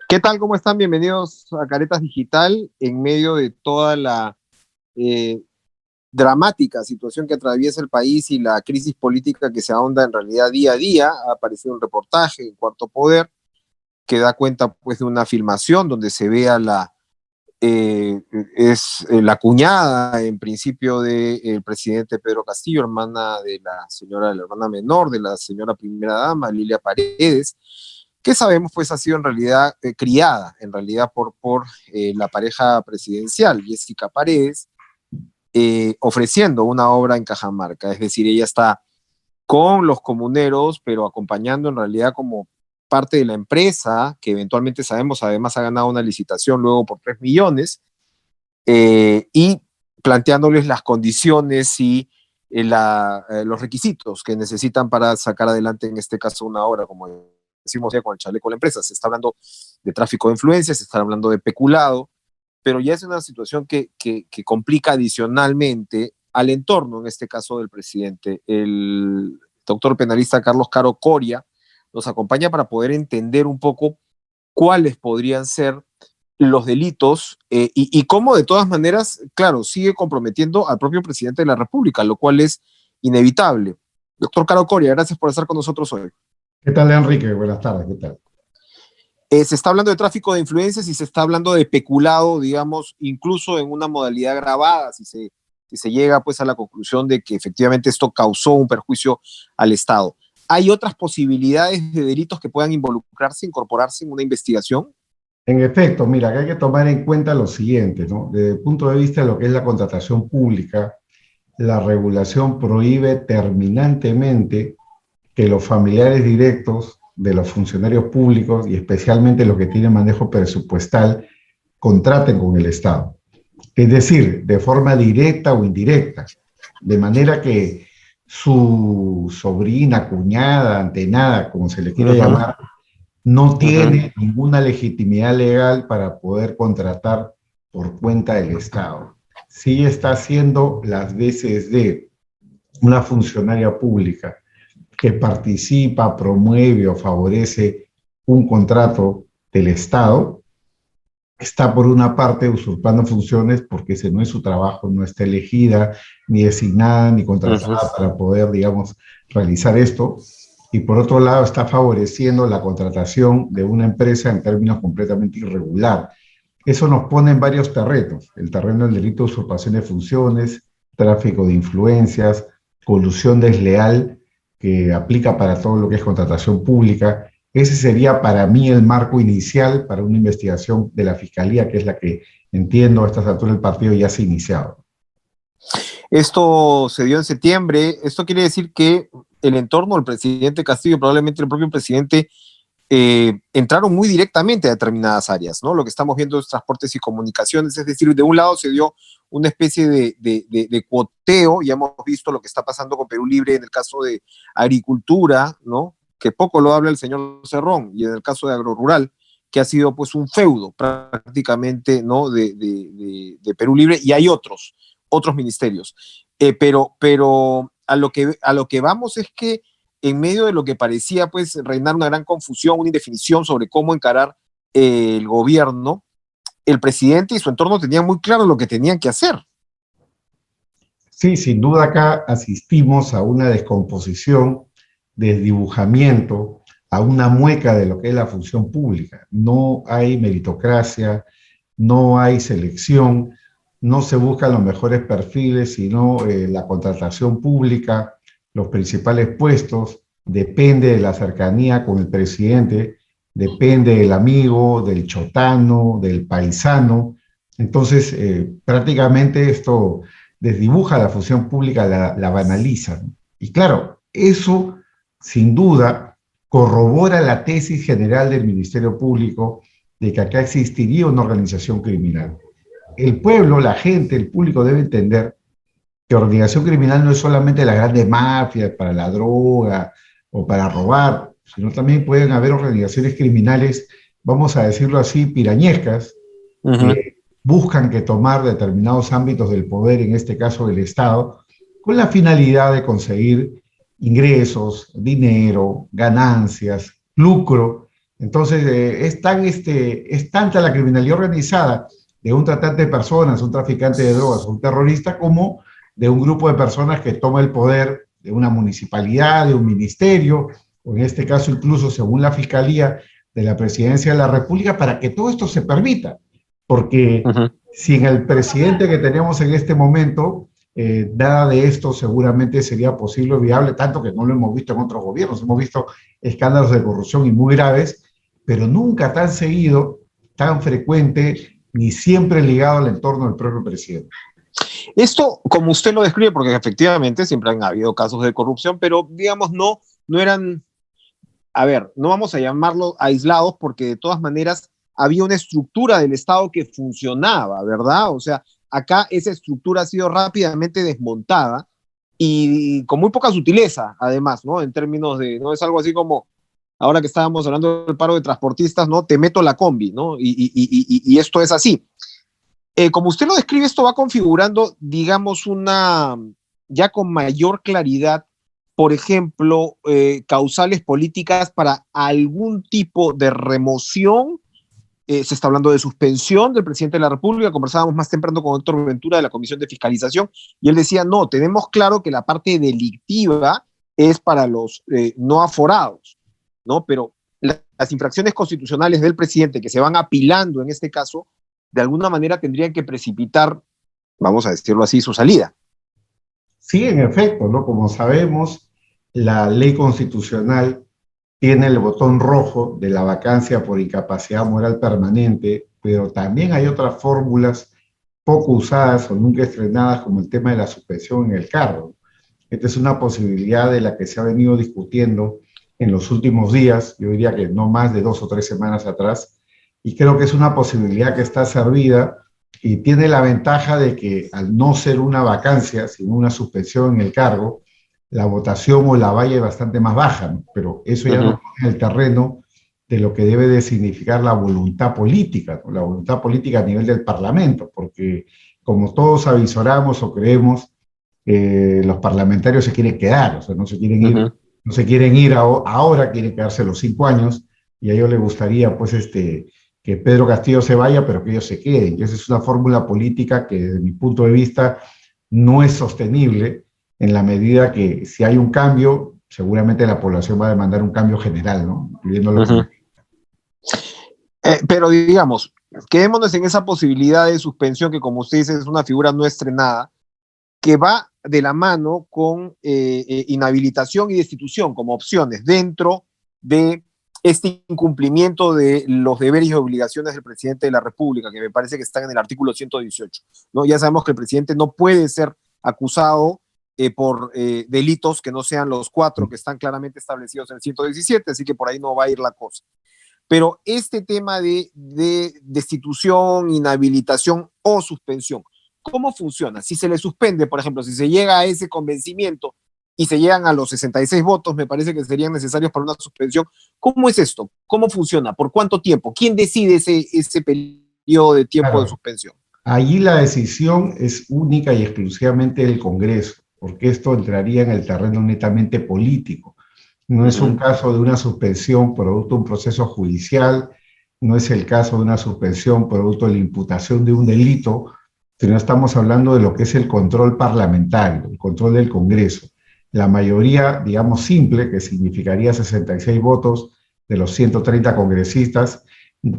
¿Qué tal? ¿Cómo están? Bienvenidos a Caretas Digital en medio de toda la eh, dramática situación que atraviesa el país y la crisis política que se ahonda en realidad día a día. Ha aparecido un reportaje en Cuarto Poder que da cuenta pues de una filmación donde se ve a la cuñada en principio del presidente Pedro Castillo, hermana de la hermana menor de la señora primera dama, Lilia Paredes, que sabemos pues ha sido en realidad criada en realidad por la pareja presidencial, Jessica Paredes, ofreciendo una obra en Cajamarca. Es decir, ella está con los comuneros, pero acompañando en realidad como parte de la empresa, que eventualmente sabemos además ha ganado una licitación luego por 3 millones, y planteándoles las condiciones y los requisitos que necesitan para sacar adelante, en este caso, una obra, como decimos ya con el chaleco de la empresa. Se está hablando de tráfico de influencias, se está hablando de peculado, pero ya es una situación que complica adicionalmente al entorno, en este caso del presidente. El doctor penalista Carlos Caro Coria nos acompaña para poder entender un poco cuáles podrían ser los delitos y cómo de todas maneras, claro, sigue comprometiendo al propio presidente de la República, lo cual es inevitable. Doctor Caro Coria, gracias por estar con nosotros hoy. ¿Qué tal, Enrique? Buenas tardes, ¿qué tal? Se está hablando de tráfico de influencias y se está hablando de peculado, digamos, incluso en una modalidad grabada, si se llega pues a la conclusión de que efectivamente esto causó un perjuicio al Estado. ¿Hay otras posibilidades de delitos que puedan involucrarse, incorporarse en una investigación? En efecto, mira, que hay que tomar en cuenta lo siguiente, ¿no? Desde el punto de vista de lo que es la contratación pública, la regulación prohíbe terminantemente que los familiares directos de los funcionarios públicos y especialmente los que tienen manejo presupuestal contraten con el Estado. Es decir, de forma directa o indirecta, de manera que su sobrina, cuñada, antenada, como se le quiera llamar, no tiene ninguna legitimidad legal para poder contratar por cuenta del Estado. Sí está haciendo las veces de una funcionaria pública que participa, promueve o favorece un contrato del Estado, está por una parte usurpando funciones porque ese no es su trabajo, no está elegida, ni designada, ni contratada para poder, digamos, realizar esto. Y por otro lado está favoreciendo la contratación de una empresa en términos completamente irregular. Eso nos pone en varios terrenos: el terreno del delito de usurpación de funciones, tráfico de influencias, colusión desleal, que aplica para todo lo que es contratación pública. Ese sería para mí el marco inicial para una investigación de la Fiscalía, que es la que entiendo a estas alturas del partido ya se ha iniciado. Esto se dio en septiembre. Esto quiere decir que el entorno del presidente Castillo, probablemente el propio presidente, entraron muy directamente a determinadas áreas, ¿no? Lo que estamos viendo es transportes y comunicaciones, es decir, de un lado se dio una especie de cuoteo, ya hemos visto lo que está pasando con Perú Libre en el caso de agricultura, ¿no? Que poco lo habla el señor Cerrón, y en el caso de agrorural, que ha sido pues un feudo prácticamente, ¿no? De Perú Libre, y hay otros ministerios. Pero a lo que vamos es que en medio de lo que parecía pues reinar una gran confusión, una indefinición sobre cómo encarar el gobierno, el presidente y su entorno tenían muy claro lo que tenían que hacer. Sí, sin duda acá asistimos a una descomposición, desdibujamiento, a una mueca de lo que es la función pública. No hay meritocracia, no hay selección, no se buscan los mejores perfiles, sino la contratación pública, los principales puestos, depende de la cercanía con el presidente, depende del amigo, del chotano, del paisano. Entonces, prácticamente esto desdibuja la función pública, la banaliza, ¿no? Y claro, eso sin duda corrobora la tesis general del Ministerio Público de que acá existiría una organización criminal. El pueblo, la gente, el público debe entender que organización criminal no es solamente las grandes mafias para la droga o para robar, sino también pueden haber organizaciones criminales, vamos a decirlo así, pirañescas, que buscan que tomar determinados ámbitos del poder, en este caso del Estado, con la finalidad de conseguir ingresos, dinero, ganancias, lucro, Entonces, es tanta la criminalidad organizada de un tratante de personas, un traficante de drogas, un terrorista, como de un grupo de personas que toma el poder de una municipalidad, de un ministerio, o en este caso incluso, según la Fiscalía, de la Presidencia de la República, para que todo esto se permita. Porque Ujú. sin el presidente que tenemos en este momento, nada de esto seguramente sería posible o viable, tanto que no lo hemos visto en otros gobiernos. Hemos visto escándalos de corrupción y muy graves, pero nunca tan seguido, tan frecuente, ni siempre ligado al entorno del propio presidente. Esto, como usted lo describe, porque efectivamente siempre han habido casos de corrupción, pero digamos, no eran, a ver, no vamos a llamarlos aislados porque de todas maneras había una estructura del Estado que funcionaba, ¿verdad? O sea, acá esa estructura ha sido rápidamente desmontada y con muy poca sutileza, además, ¿no? En términos de, no es algo así como, ahora que estábamos hablando del paro de transportistas, ¿no? Te meto la combi, ¿no? Y esto es así. Como usted lo describe, esto va configurando, digamos, ya con mayor claridad, por ejemplo, causales políticas para algún tipo de remoción. Se está hablando de suspensión del presidente de la República. Conversábamos más temprano con Héctor Ventura de la Comisión de Fiscalización y él decía, no, tenemos claro que la parte delictiva es para los no aforados, ¿no? Pero las infracciones constitucionales del presidente que se van apilando en este caso, de alguna manera tendrían que precipitar, vamos a decirlo así, su salida. Sí, en efecto, ¿no? Como sabemos, la ley constitucional tiene el botón rojo de la vacancia por incapacidad moral permanente, pero también hay otras fórmulas poco usadas o nunca estrenadas, como el tema de la suspensión en el cargo. Esta es una posibilidad de la que se ha venido discutiendo en los últimos días, yo diría que no más de 2 o 3 semanas atrás, y creo que es una posibilidad que está servida y tiene la ventaja de que al no ser una vacancia, sino una suspensión en el cargo, la votación o la valla es bastante más baja, ¿no? Pero eso ya no pone en el terreno de lo que debe de significar la voluntad política, ¿no? La voluntad política a nivel del Parlamento, porque como todos avisoramos o creemos, los parlamentarios se quieren quedar, o sea, no se quieren ir, no se quieren ir ahora, quieren quedarse los 5 años, y a ellos les gustaría, pues, que Pedro Castillo se vaya, pero que ellos se queden. Y esa es una fórmula política que, desde mi punto de vista, no es sostenible en la medida que si hay un cambio, seguramente la población va a demandar un cambio general, ¿no? Incluyéndolo con... Pero digamos, quedémonos en esa posibilidad de suspensión que, como usted dice, es una figura no estrenada, que va de la mano con inhabilitación y destitución como opciones dentro de este incumplimiento de los deberes y obligaciones del presidente de la República, que me parece que están en el artículo 118, ¿no? Ya sabemos que el presidente no puede ser acusado por delitos que no sean los 4 que están claramente establecidos en el 117, así que por ahí no va a ir la cosa. Pero este tema de destitución, inhabilitación o suspensión, ¿cómo funciona? Si se le suspende, por ejemplo, si se llega a ese convencimiento y se llegan a los 66 votos, me parece que serían necesarios para una suspensión. ¿Cómo es esto? ¿Cómo funciona? ¿Por cuánto tiempo? ¿Quién decide ese periodo de tiempo de Claro, suspensión? allí la decisión es única y exclusivamente del Congreso, porque esto entraría en el terreno netamente político. No es un caso de una suspensión producto de un proceso judicial, no es el caso de una suspensión producto de la imputación de un delito, sino estamos hablando de lo que es el control parlamentario, el control del Congreso. La mayoría, digamos, simple, que significaría 66 votos de los 130 congresistas,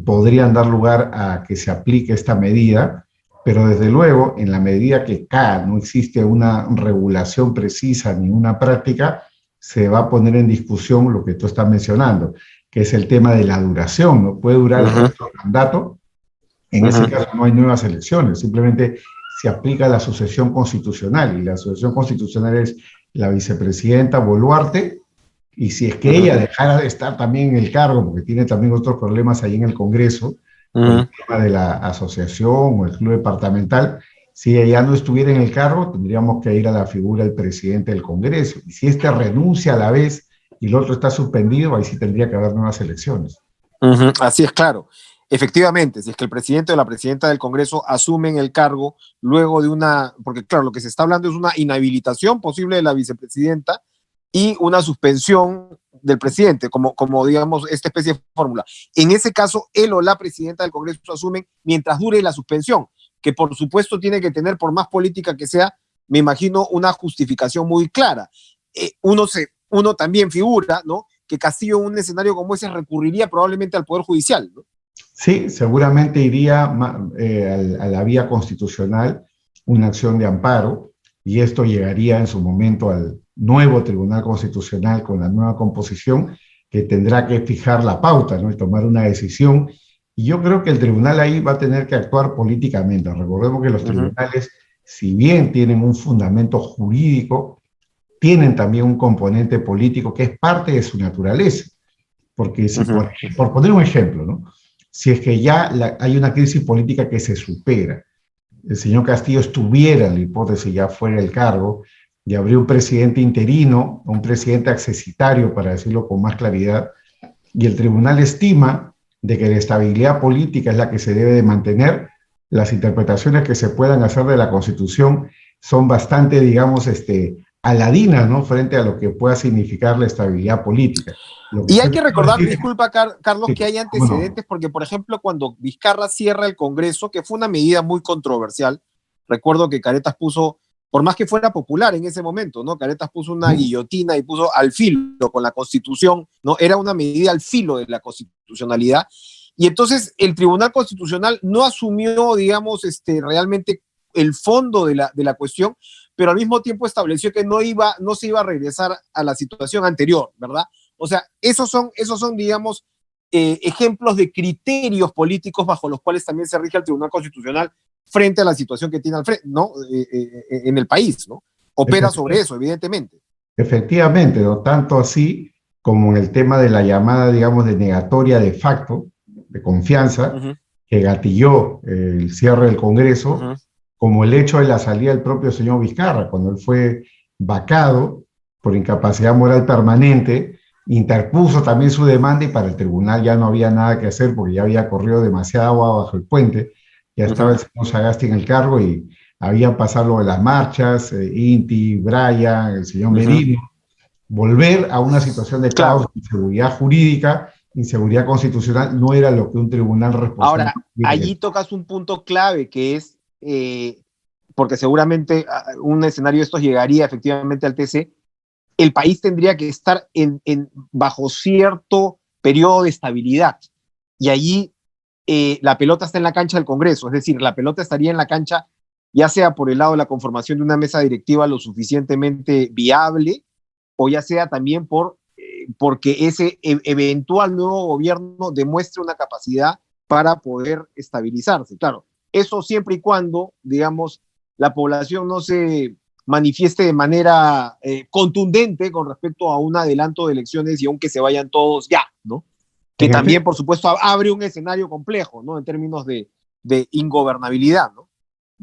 podrían dar lugar a que se aplique esta medida, pero desde luego, en la medida que acá no existe una regulación precisa ni una práctica, se va a poner en discusión lo que tú estás mencionando, que es el tema de la duración, ¿no? Puede durar el resto del mandato. En ese caso no hay nuevas elecciones, simplemente se aplica la sucesión constitucional, y la sucesión constitucional es la vicepresidenta Boluarte, y si es que ella dejara de estar también en el cargo, porque tiene también otros problemas ahí en el Congreso, por el tema de la asociación o el club departamental, si ella no estuviera en el cargo, tendríamos que ir a la figura del presidente del Congreso. Y si este renuncia a la vez y el otro está suspendido, ahí sí tendría que haber nuevas elecciones. Así es, claro. Efectivamente, si es que el presidente o la presidenta del Congreso asumen el cargo luego de porque claro, lo que se está hablando es una inhabilitación posible de la vicepresidenta y una suspensión del presidente, como digamos, esta especie de fórmula. En ese caso, él o la presidenta del Congreso asumen mientras dure la suspensión, que por supuesto tiene que tener, por más política que sea, me imagino, una justificación muy clara. Uno también figura, ¿no?, que Castillo en un escenario como ese recurriría probablemente al Poder Judicial, ¿no? Sí, seguramente iría a la vía constitucional, una acción de amparo, y esto llegaría en su momento al nuevo Tribunal Constitucional con la nueva composición, que tendrá que fijar la pauta, ¿no?, y tomar una decisión. Y yo creo que el tribunal ahí va a tener que actuar políticamente. Recordemos que los tribunales, si bien tienen un fundamento jurídico, tienen también un componente político que es parte de su naturaleza. Porque si, por poner un ejemplo, ¿no?, si es que ya hay una crisis política que se supera, el señor Castillo estuviera, en la hipótesis, ya fuera el cargo, y habría un presidente interino, un presidente accesitario, para decirlo con más claridad, y el tribunal estima de que la estabilidad política es la que se debe de mantener, las interpretaciones que se puedan hacer de la Constitución son bastante, digamos, aladinas, ¿no?, frente a lo que pueda significar la estabilidad política. Y hay que recordar, disculpa Carlos, sí, que hay antecedentes, porque por ejemplo cuando Vizcarra cierra el Congreso, que fue una medida muy controversial, recuerdo que Caretas puso, por más que fuera popular en ese momento, ¿no?, Caretas puso una guillotina y puso al filo con la Constitución, ¿no?, era una medida al filo de la constitucionalidad, y entonces el Tribunal Constitucional no asumió, digamos, realmente el fondo de la cuestión, pero al mismo tiempo estableció que no se iba a regresar a la situación anterior, ¿verdad? O sea, esos son digamos, ejemplos de criterios políticos bajo los cuales también se rige el Tribunal Constitucional frente a la situación que tiene al frente, ¿no?, en el país, ¿no? Opera sobre eso, evidentemente. Efectivamente, ¿no?, tanto así como en el tema de la llamada, digamos, denegatoria de facto, de confianza, que gatilló el cierre del Congreso, como el hecho de la salida del propio señor Vizcarra, cuando él fue vacado por incapacidad moral permanente, interpuso también su demanda y para el tribunal ya no había nada que hacer porque ya había corrido demasiada agua bajo el puente, ya estaba el señor Sagasti en el cargo y había pasado lo de las marchas, Inti, Brian, el señor Merino, volver a una situación de caos, inseguridad jurídica, inseguridad constitucional, no era lo que un tribunal responsable. Ahora, allí tocas un punto clave que es, porque seguramente un escenario de estos llegaría efectivamente al TC, el país tendría que estar bajo cierto periodo de estabilidad. Y allí la pelota está en la cancha del Congreso, es decir, la pelota estaría en la cancha ya sea por el lado de la conformación de una mesa directiva lo suficientemente viable, o ya sea también porque ese eventual nuevo gobierno demuestre una capacidad para poder estabilizarse. Claro, eso siempre y cuando, digamos, la población no se manifieste de manera contundente con respecto a un adelanto de elecciones y aunque se vayan todos ya, ¿no? Que también, por supuesto, abre un escenario complejo, ¿no?, en términos de ingobernabilidad, ¿no?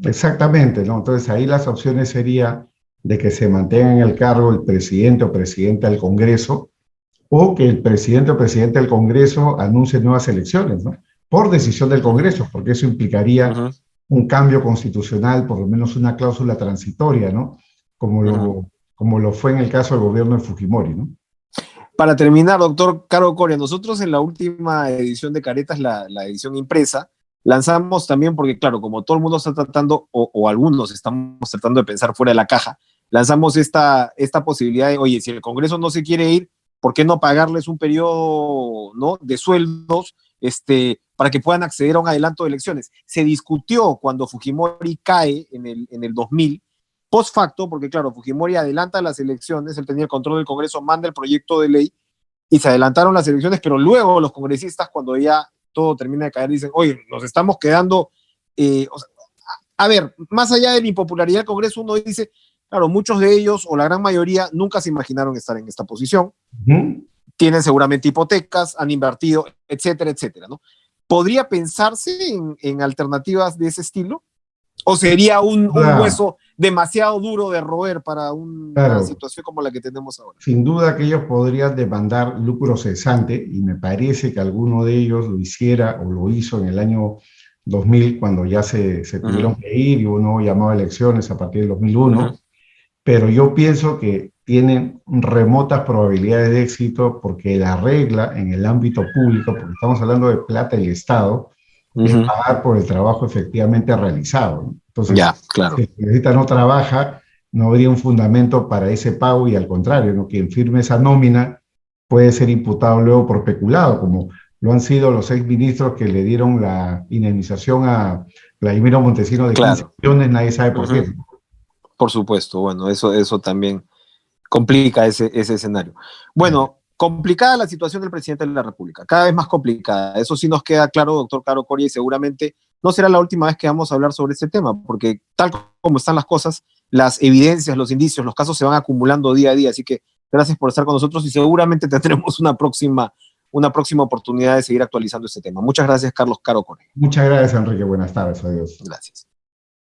Exactamente, ¿no? Entonces ahí las opciones serían de que se mantenga en el cargo el presidente o presidenta del Congreso, o que el presidente o presidente del Congreso anuncie nuevas elecciones, ¿no?, por decisión del Congreso, porque eso implicaría un cambio constitucional, por lo menos una cláusula transitoria, ¿no?, como lo fue en el caso del gobierno de Fujimori, ¿no? Para terminar, doctor Caro Coria, nosotros en la última edición de Caretas, la edición impresa, lanzamos también, porque claro, como todo el mundo está tratando, o algunos estamos tratando de pensar fuera de la caja, lanzamos esta posibilidad de, oye, si el Congreso no se quiere ir, ¿por qué no pagarles un periodo, ¿no?, de sueldos para que puedan acceder a un adelanto de elecciones? Se discutió cuando Fujimori cae en el 2000, post facto, porque claro, Fujimori adelanta las elecciones, él tenía el control del Congreso, manda el proyecto de ley y se adelantaron las elecciones, pero luego los congresistas, cuando ya todo termina de caer, dicen, oye, nos estamos quedando, a ver, más allá de la impopularidad del Congreso, uno dice, claro, muchos de ellos, o la gran mayoría, nunca se imaginaron estar en esta posición, tienen seguramente hipotecas, han invertido, etcétera, etcétera, ¿no? ¿Podría pensarse en alternativas de ese estilo? ¿O sería un hueso demasiado duro de roer para una situación como la que tenemos ahora? Sin duda que ellos podrían demandar lucro cesante, y me parece que alguno de ellos lo hiciera o lo hizo en el año 2000, cuando ya se tuvieron que ir y uno llamaba a elecciones a partir del 2001. pero yo pienso que tienen remotas probabilidades de éxito porque la regla en el ámbito público, porque estamos hablando de plata del Estado, es Ujú. pagar por el trabajo efectivamente realizado, ¿no? Entonces, Ya, claro. si el periodista no trabaja, no habría un fundamento para ese pago y al contrario, ¿no? Quien firme esa nómina puede ser imputado luego por peculado, como lo han sido los exministros que le dieron la indemnización a Vladimiro Montesinos de 15 Claro. millones, nadie sabe por Ujú. qué. Por supuesto, bueno, eso también complica ese escenario. Bueno, complicada la situación del presidente de la República, cada vez más complicada. Eso sí nos queda claro, doctor Caro Coria, y seguramente no será la última vez que vamos a hablar sobre este tema, porque tal como están las cosas, las evidencias, los indicios, los casos se van acumulando día a día. Así que gracias por estar con nosotros y seguramente tendremos una próxima oportunidad de seguir actualizando este tema. Muchas gracias, Carlos Caro Coria. Muchas gracias, Enrique. Buenas tardes. Adiós. Gracias.